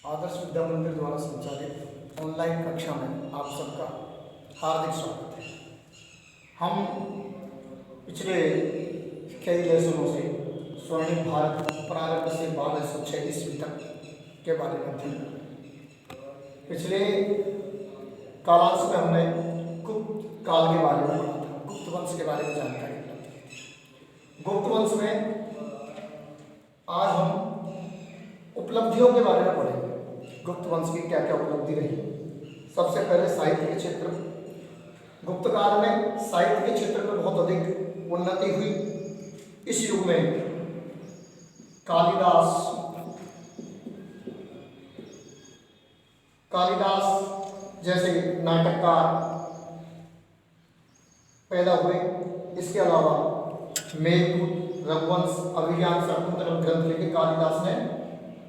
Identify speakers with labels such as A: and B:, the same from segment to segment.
A: आदर्श विद्या मंदिर द्वारा संचालित ऑनलाइन कक्षा में आप सबका हार्दिक स्वागत है। हम पिछले कई लेसनों से स्वर्णिम भारत प्रारंभ से 1206 ईस्वी तक के बारे में अध्ययन कर रहे हैं। पिछले कालांश में हमने गुप्त काल के बारे में पढ़ा था, गुप्त वंश के बारे में जानकारी प्राप्त की थी। गुप्त वंश में आज हम उपलब्धियों के बारे में पढ़ेंगे। गुप्त वंश की क्या क्या उपलब्धि रही। सबसे पहले साहित्य के क्षेत्र में गुप्त काल में साहित्य के क्षेत्र में बहुत अधिक उन्नति हुई। इस युग में कालिदास जैसे नाटककार पैदा हुए। इसके अलावा मेघदूत, रघुवंश, अभिज्ञान शाकुंतलम ग्रंथ लिखे कालिदास ने।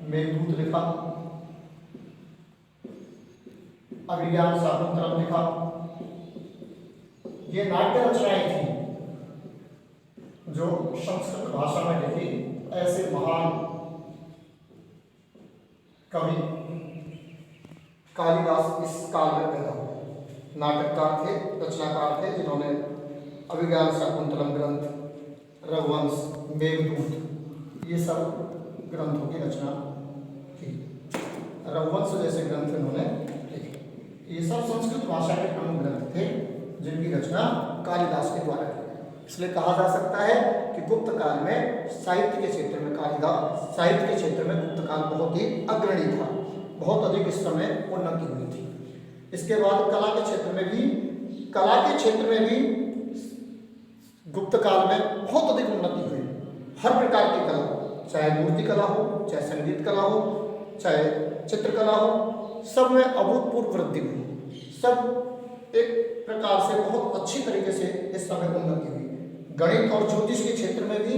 A: मेघदूत लिखा, अभिज्ञान शाकुंतलम लिखा। ये नाट्य रचनाएं थी जो संस्कृत भाषा में लिखी। ऐसे महान कवि कालिदास इस काल में पैदा हुए। नाटककार थे, रचनाकार थे, जिन्होंने अभिज्ञान शाकुंतलम ग्रंथ, रघुवंश, मेघदूत ये सब ग्रंथों की रचना की। रघुवंश जैसे ग्रंथ इन्होंने लिखे। ये सब संस्कृत भाषा के प्रमुख ग्रंथ थे जिनकी रचना कालिदास के द्वारा की गई। इसलिए कहा जा सकता है कि गुप्त काल में साहित्य के क्षेत्र में साहित्य के क्षेत्र में गुप्त काल बहुत ही अग्रणी था। बहुत अधिक इस समय उन्नति हुई थी। इसके बाद कला के क्षेत्र में भी गुप्त काल में बहुत अधिक उन्नति हुई। हर प्रकार की कला, चाहे मूर्ति कला हो, चाहे संगीत कला हो, चाहे चित्रकला हो, सब में अभूतपूर्व वृद्धि हुई। सब एक प्रकार से बहुत अच्छी तरीके से इस समय उन्नति हुई। गणित और ज्योतिष के क्षेत्र में भी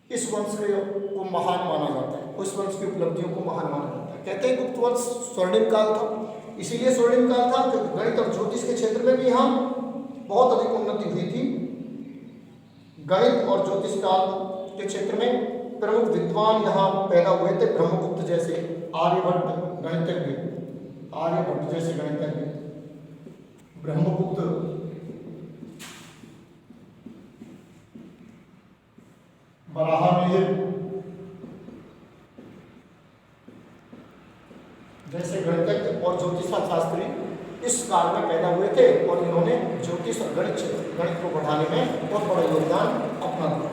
A: इस वंश को महान माना जाता है। उस वंश की उपलब्धियों को महान माना जाता है। कहते हैं गुप्त वंश स्वर्णिम काल था, इसीलिए स्वर्णिम काल था क्योंकि गणित और ज्योतिष के क्षेत्र में भी यहाँ बहुत अधिक उन्नति हुई थी। गणित और ज्योतिष काल के क्षेत्र में प्रमुख विद्वान यहाँ पैदा हुए थे। ब्रह्मगुप्त जैसे आर्यभट्ट गणितज्ञ, ब्रह्मगुप्त बराहमिहिर जैसे गणितज्ञ और ज्योतिषा शास्त्री इस काल में पैदा हुए थे और इन्होंने ज्योतिष और गणित को बढ़ाने में बहुत बड़ा योगदान अपना दिया।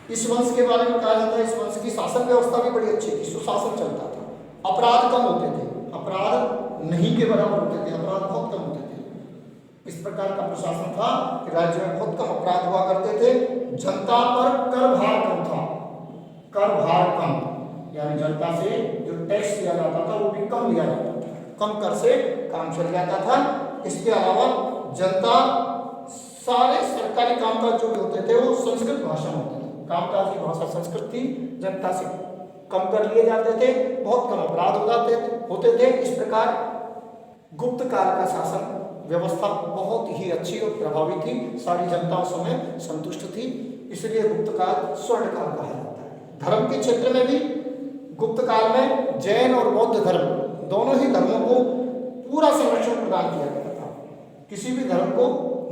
A: इस वंश के बारे में कहा जाता है, इस वंश की शासन व्यवस्था भी बड़ी अच्छी थी, सुशासन चलता था। अपराध कम होते थे, अपराध नहीं के बराबर होते थे, अपराध बहुत कम होते थे। इस प्रकार का प्रशासन था कि राज्य में बहुत कम अपराध हुआ करते थे। जनता पर कर भार कम था, कर भार कम, यानी जनता से जो टैक्स लिया जाता था वो भी कम लिया जाता था। कम कर से काम चल जाता था। इसके अलावा जनता सारे सरकारी कामकाज जो भी होते थे वो संस्कृत भाषा में होते थे। कामकाज की भाषा संस्कृत थी। जनता से कम कर लिए जाते थे, बहुत कम अपराध होते थे। इस प्रकार गुप्त काल का शासन व्यवस्था बहुत ही अच्छी और प्रभावी थी। सारी जनता उस समय संतुष्ट थी, इसलिए गुप्त काल स्वर्ण काल कहा जाता है। धर्म के क्षेत्र में भी गुप्त काल में जैन और बौद्ध धर्म दोनों ही धर्मों को पूरा संरक्षण प्रदान किया गया था। किसी भी धर्म को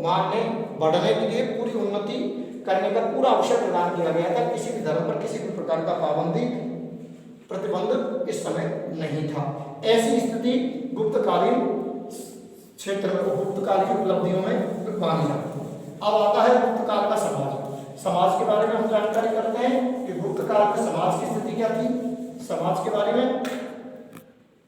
A: मानने बढ़ने के लिए, पूरी उन्नति करने का पूरा अवसर प्रदान किया गया था। किसी भी धर्म पर किसी भी प्रकार का पाबंदी, प्रतिबंध इस समय नहीं था। ऐसी स्थिति गुप्तकालीन क्षेत्र में, गुप्तकाल की उपलब्धियों में मानी जाती है। अब आता है गुप्त काल का समाज। समाज के बारे में हम जानकारी करते हैं कि गुप्त काल में समाज की स्थिति क्या थी। समाज के बारे में,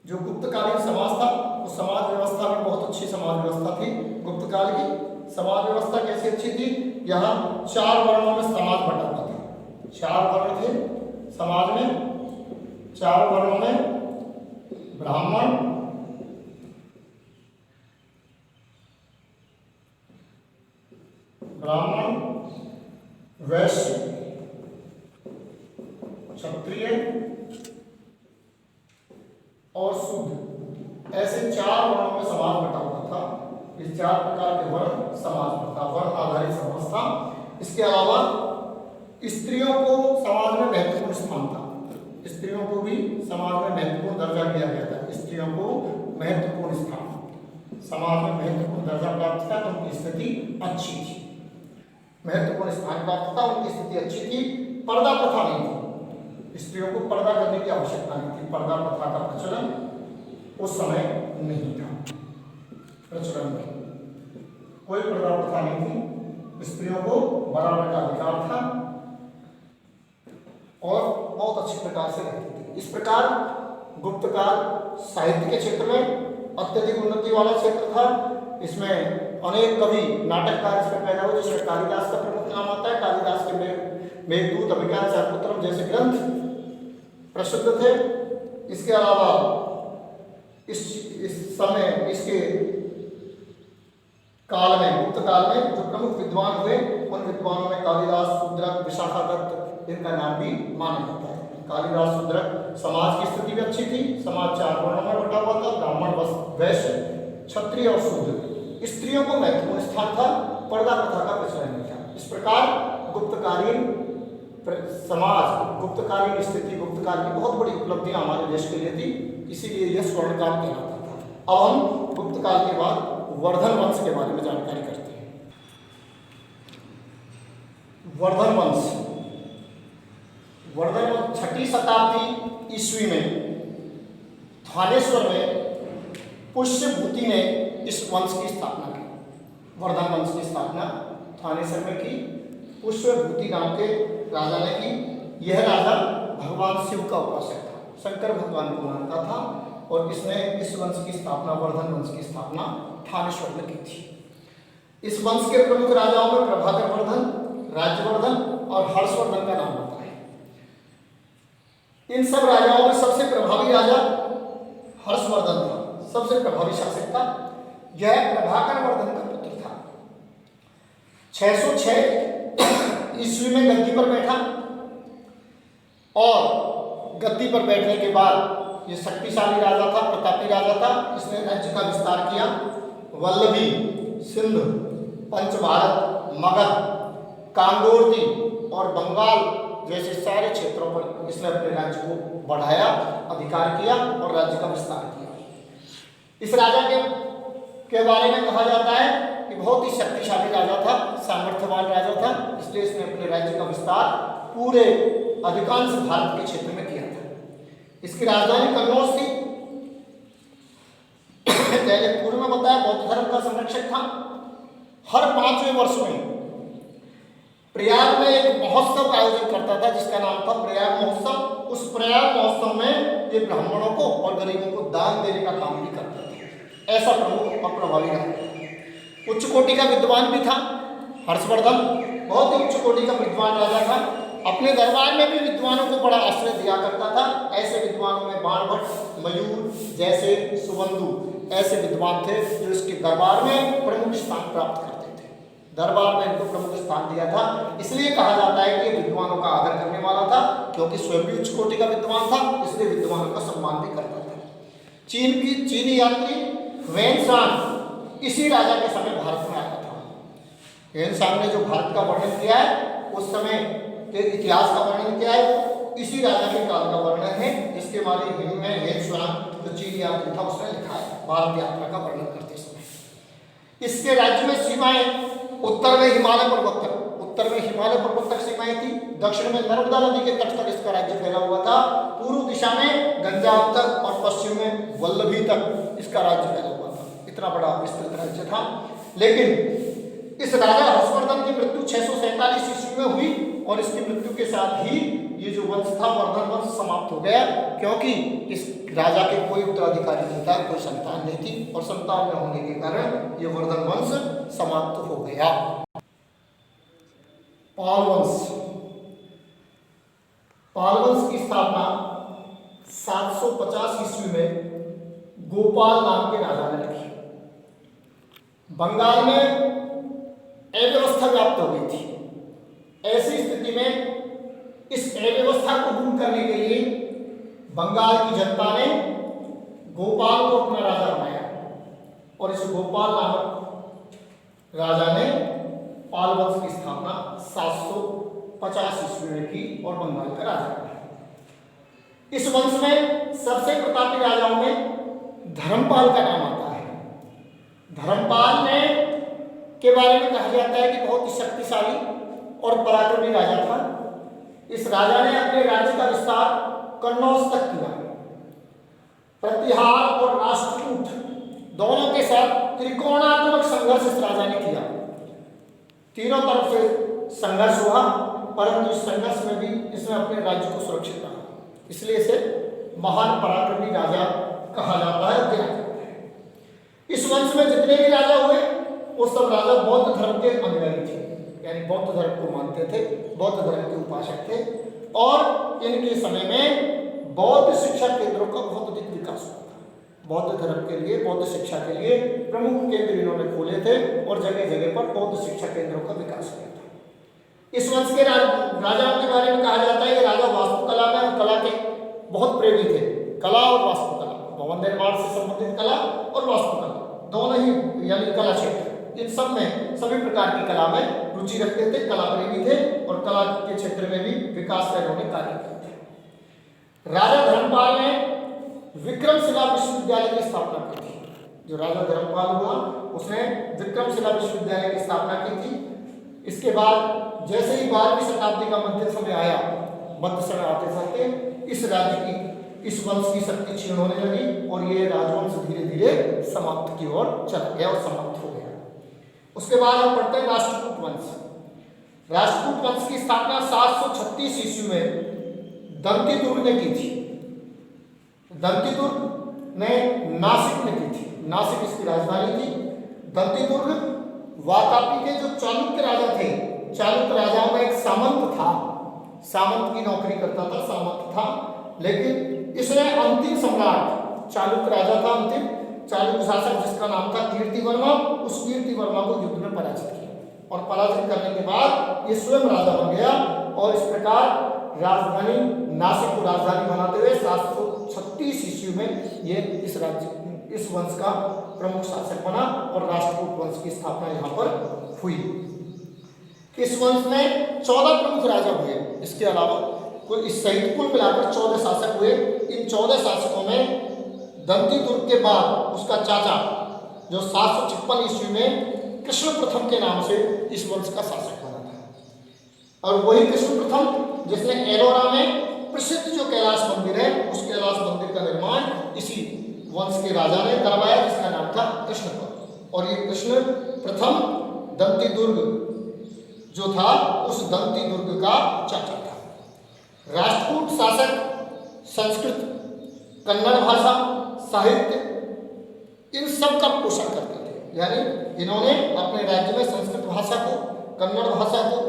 A: जो गुप्तकालीन समाज था वो समाज व्यवस्था में बहुत अच्छी समाज व्यवस्था थी। गुप्त काल की समाज व्यवस्था कैसी अच्छी थी। यहाँ 4 वर्णों में समाज बटा हुआ था। 4 वर्ण थे समाज में। 4 वर्णों में ब्राह्मण, वैश्य, क्षत्रिय और शूद्र, ऐसे 4 वर्णों में समाज बटा हुआ था। ये 4 प्रकार के वर्ण समाज था, वर्ण आधारित समाज था। इसके अलावा स्त्रियों को समाज में महत्वपूर्ण स्थान था। स्त्रियों को भी समाज में महत्वपूर्ण दर्जा दिया गया था। स्त्रियों को महत्वपूर्ण स्थान समाज में महत्वपूर्ण दर्जा प्राप्त था, तो उनकी स्थिति अच्छी थी। महत्वपूर्ण स्थान प्राप्त था, उनकी स्थिति अच्छी थी। पर्दा प्रथा नहीं थी, स्त्रियों को पर्दा करने की आवश्यकता नहीं थी। पर्दा प्रथा का प्रचलन उस समय नहीं था, प्रचलन में कोई पर्दा प्रथा नहीं थी। स्त्रियों को बराबर का अधिकार था और बहुत अच्छी प्रकार से रहती थी। इस प्रकार गुप्त काल साहित्य के क्षेत्र में अत्यधिक उन्नति वाला क्षेत्र था। इसमें अनेक कवि नाटककार इसमें पैदा हुए, जिसमें कालिदास का प्रमुख नाम आता है। कालिदास के मेघदूत, अभिज्ञान, शाकुंतलम जैसे ग्रंथ प्रसिद्ध थे। इसके अलावा इस समय इसके काल में, गुप्त काल में जो प्रमुख विद्वान हुए, उन विद्वानों में कालिदास, शूद्रक, विशाखादत्त, इनका नाम भी माना जाता है। कालिदास, शूद्रक, समाज की स्थिति भी अच्छी थी। समाज 4 वर्णों में बटा हुआ था, ब्राह्मण, वैश्य, क्षत्रिय और शूद्र। स्त्रियों को महत्वपूर्ण स्थान था, पर्दा प्रथा का प्रचलन नहीं था। इस प्रकार गुप्तकालीन समाज, गुप्तकालीन स्थिति, गुप्तकाल की बहुत बड़ी उपलब्धियां हमारे देश के लिए थी, इसीलिए यह स्वर्णकाल कहलाता था। अब हम गुप्त काल के बाद वर्धन वंश के बारे में जानकारी करते हैं। वर्धन वंश 6ठी शताब्दी ईस्वी में थानेश्वर में पुष्यभूति ने इस वंश की स्थापना की। वर्धन वंश की स्थापना थानेश्वर में की, पुष्यभूति नाम के राजा ने की। यह राजा भगवान शिव का उपासक था, शंकर भगवान को मानता था और इसने इस वंश की स्थापना, वर्धन वंश की स्थापना थानेश्वर में की थी। इस वंश के प्रमुख राजाओं में प्रभाकर वर्धन, राज्यवर्धन और हर्षवर्धन का नाम आता है। इन सब राजाओं में सबसे प्रभावी राजा हर्षवर्धन था, सबसे प्रभावी शासक था। यह प्रभाकर वर्धन का पुत्र था। 606 ईस्वी में गद्दी पर बैठा और गद्दी पर बैठने के बाद ये शक्तिशाली राजा था, प्रतापी राजा था। इसने राज्य का विस्तार किया। वल्लभी, सिंध, पंचभारत, मगध, कांगोरती और बंगाल जैसे सारे क्षेत्रों पर इसने अपने राज्य को बढ़ाया, अधिकार किया और राज्य का विस्तार किया। इस राजा के बारे में कहा जाता है कि बहुत ही शक्तिशाली राजा था, सामर्थ्यवान राजा था, इसलिए इसने अपने राज्य का विस्तार पूरे अधिकांश भारत के क्षेत्र में किया था। इसकी राजधानी कन्नौज थी। पहले पूर्व में बताया बौद्ध धर्म का संरक्षक था। हर 5वें वर्ष में प्रयाग में एक महोत्सव का आयोजन करता था, जिसका नाम था प्रयाग महोत्सव। उस प्रयाग महोत्सव में ये ब्राह्मणों को और गरीबों को दान देने का काम भी करता था। ऐसा प्रमुख और प्रभावी रहा। उच्च कोटि का विद्वान भी था हर्षवर्धन, बहुत ही उच्च कोटि का विद्वान राजा था। अपने दरबार में भी विद्वानों को बड़ा आश्रय दिया करता था। ऐसे विद्वानों में बाणभट्ट, मयूर जैसे सुबंधु ऐसे विद्वान थे जो इसके दरबार में प्रमुख स्थान प्राप्त करते थे। दरबार में इनको प्रमुख स्थान दिया था, इसलिए कहा जाता है कि विद्वानों का आदर करने वाला था, क्योंकि स्वयं भी उच्च कोटि का विद्वान था, इसलिए विद्वानों का सम्मान भी करता था। चीनी यात्री वेनसांग इसी राजा के समय भारत में आया था। वेनसांग ने जो भारत का वर्णन किया है, उस समय के इतिहास का वर्णन किया है, इसी राजा के काल का वर्णन है, जिसके बारे में वेनसांग जो चीनी यात्री था उसने लिखा है भारत यात्रा का वर्णन करते समय। इसके राज्य में सीमाएं उत्तर में हिमालय पर्वत तक सीमाएं थी। दक्षिण में नर्मदा नदी के तट तक इसका राज्य फैला हुआ था। पूर्व दिशा में गंजाम तक और पश्चिम में वल्लभी तक इसका राज्य फैला हुआ था। इतना बड़ा विस्तृत राज्य था। लेकिन इस राजा हर्षवर्धन की मृत्यु 647 ईस्वी में हुई और इसकी मृत्यु के साथ ही ये जो वंश था वर्धन वंश समाप्त हो गया, क्योंकि इस राजा के कोई उत्तराधिकारी नहीं था, कोई संतान नहीं थी और संतान न होने के कारण ये वर्धन वंश समाप्त हो गया। पाल वंश की स्थापना 750 ईस्वी में गोपाल नाम के राजा ने रखी। बंगाल में अव्यवस्था व्याप्त हो गई थी। ऐसी स्थिति में इस अव्यवस्था को दूर करने के लिए बंगाल की जनता ने गोपाल को अपना राजा बनाया और इस गोपाल नामक राजा ने पाल वंश की स्थापना 750 ईस्वी में की और बंगाल का राजा बना। इस वंश में सबसे प्रतापी राजाओं में धर्मपाल का नाम आता है। धर्मपाल ने के बारे में कहा जाता है कि बहुत ही शक्तिशाली और पराक्रमी राजा था। इस राजा ने अपने राज्य का विस्तार कन्नौज तक किया। प्रतिहार और राष्ट्रकूट दोनों के साथ त्रिकोणात्मक संघर्ष इस राजा ने किया। तीनों तरफ से संघर्ष हुआ, परंतु इस संघर्ष में भी इसने अपने राज्य को सुरक्षित रखा, इसलिए इसे महान पराक्रमी राजा कहा जाता है। इस वंश में जितने भी राजा हुए वो सब राजा बौद्ध धर्म के अनुयायी थे, यानी बौद्ध धर्म को मानते थे, बौद्ध धर्म के उपासक थे। और इनके समय में बौद्ध शिक्षा केंद्रों का बहुत अधिक विकास हुआ था। बौद्ध धर्म के लिए, बौद्ध शिक्षा के लिए प्रमुख केंद्र इन्होंने खोले थे और जगह जगह पर बौद्ध शिक्षा केंद्रों का विकास किया था। इस वंश के राजाओं के बारे में कहा जाता है कि राजा वास्तुकला में और कला के बहुत प्रेमी थे। कला और वास्तुकला, भवन निर्माण से संबंधित कला और वास्तुकला दोनों ही, यानी कला क्षेत्र, इन सब में सभी प्रकार की कला में रुचि रखते थे, कला प्रेमी थे और कला के क्षेत्र में भी विकास का इन्होंने कार्य किया था। राजा धर्मपाल ने विक्रमशिला विश्वविद्यालय की स्थापना की थी। जो राजा धर्मपाल हुआ उसने विक्रमशिला विश्वविद्यालय की स्थापना की थी। इसके बाद जैसे ही 12वीं शताब्दी का मध्य समय आया, मध्य समय आते साथ इस राज्य की, इस वंश की शक्ति क्षीण होने लगी और ये राजवंश धीरे धीरे समाप्त की ओर चला गया और समाप्त हो गया। उसके बाद हम पढ़ते हैं राष्ट्रकूट वंश। राष्ट्रकूट वंश की स्थापना 736 ईस्वी में दंतीदुर्ग ने की थी। दंतीदुर्ग ने नासिक में की थी, नासिक इसकी राजधानी थी। दंतीदुर्ग वातापी के जो चालुक्य राजा थे, चालुक्य राजाओं में एक सामंत था, सामंत की नौकरी करता था, सामंत था। लेकिन इसने अंतिम सम्राट, चालुक्य राजा था अंतिम चालुक्य शासक जिसका नाम था कीर्तिवर्मा, उस कीर्तिवर्मा को युद्ध में पराजित किया और पराजित करने के बाद ये स्वयं राजा बन गया और इस प्रकार राजधानी नासिक को राजधानी बनाते हुए 736 ईस्वी में ये इस राज्य, इस वंश का प्रमुख शासक बना और राष्ट्रकूट वंश की स्थापना यहाँ पर हुई। इस वंश में 14 प्रमुख राजा हुए। इसके अलावा कोई इस सहित कुल मिलाकर 14 शासक हुए। इन 14 शासकों में दंतीदुर्ग के बाद उसका चाचा जो 756 ईस्वी में कृष्ण प्रथम के नाम से इस वंश का शासक बना था। और वही कृष्ण प्रथम जिसने एलोरा में प्रसिद्ध जो कैलाश मंदिर है, उस कैलाश मंदिर का निर्माण इसी वंश के राजा ने करवाया, जिसका नाम था कृष्णपद। और ये कृष्ण प्रथम दंतीदुर्ग जो था उस दंतीदुर्ग का चाचा था। राष्ट्रकूट शासक संस्कृत, कन्नड़ भाषा, साहित्य, इन सब का पोषण करते थे। यानी इन्होंने अपने राज्य में संस्कृत भाषा को, कन्नड़ भाषा को,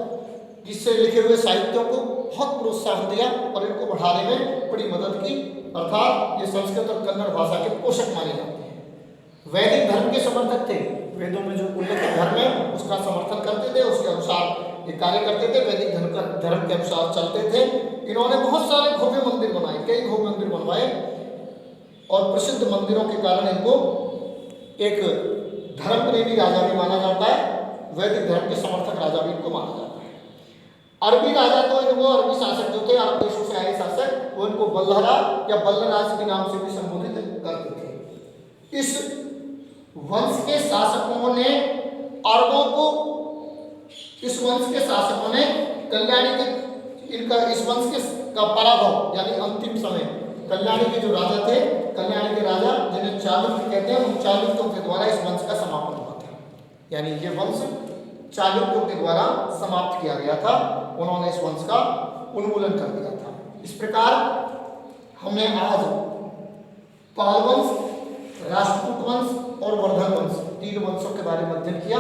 A: जिससे लिखे हुए साहित्यों को बहुत प्रोत्साहन दिया और इनको बढ़ाने में बड़ी मदद की। अर्थात ये संस्कृत और कन्नड़ भाषा के पोषक माने जाते हैं। वैदिक धर्म के समर्थक थे, वेदों में जो उल्लेखित धर्म है उसका समर्थन करते थे, उसके अनुसार ये कार्य करते थे, वैदिक धर्म के अनुसार चलते थे। इन्होंने बहुत सारे भव्य मंदिर बनाए, कई भव्य मंदिर बनवाए और प्रसिद्ध मंदिरों के कारण इनको एक धर्म प्रेमी राजा भी माना जाता है। वैदिक धर्म के समर्थक राजा भी इनको माना जाता है। अरबी राजा तो इनको, अरबी शासक जो थे, अरब देशों से आए शासक, वो इनको बल्लहरा या बल्लराज के नाम से भी संबोधित करते थे। इस वंश के शासकों ने अरबों को, इस वंश के शासकों ने कल्याणी के, इनका इस वंश के का पराभव, यानी अंतिम समय कल्याणी के जो राजा थे, कल्याणी के राजा जिन्हें चालुक्य कहते हैं, उन चालुक्यों के द्वारा इस वंश का समापन हुआ था। यानी ये वंश चालुक्यों के द्वारा समाप्त किया गया था, उन्होंने इस वंश का उन्मूलन कर दिया था। इस प्रकार हमने आज पाल वंश, राष्ट्रकूट वंश और वर्धन वंश, 3 वंशों के बारे में अध्ययन किया।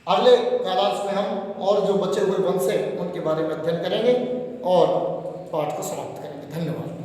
A: अगले क्लास में हम और जो बचे हुए वंश हैं उनके बारे में अध्ययन करेंगे और पाठ को समाप्त करेंगे। धन्यवाद।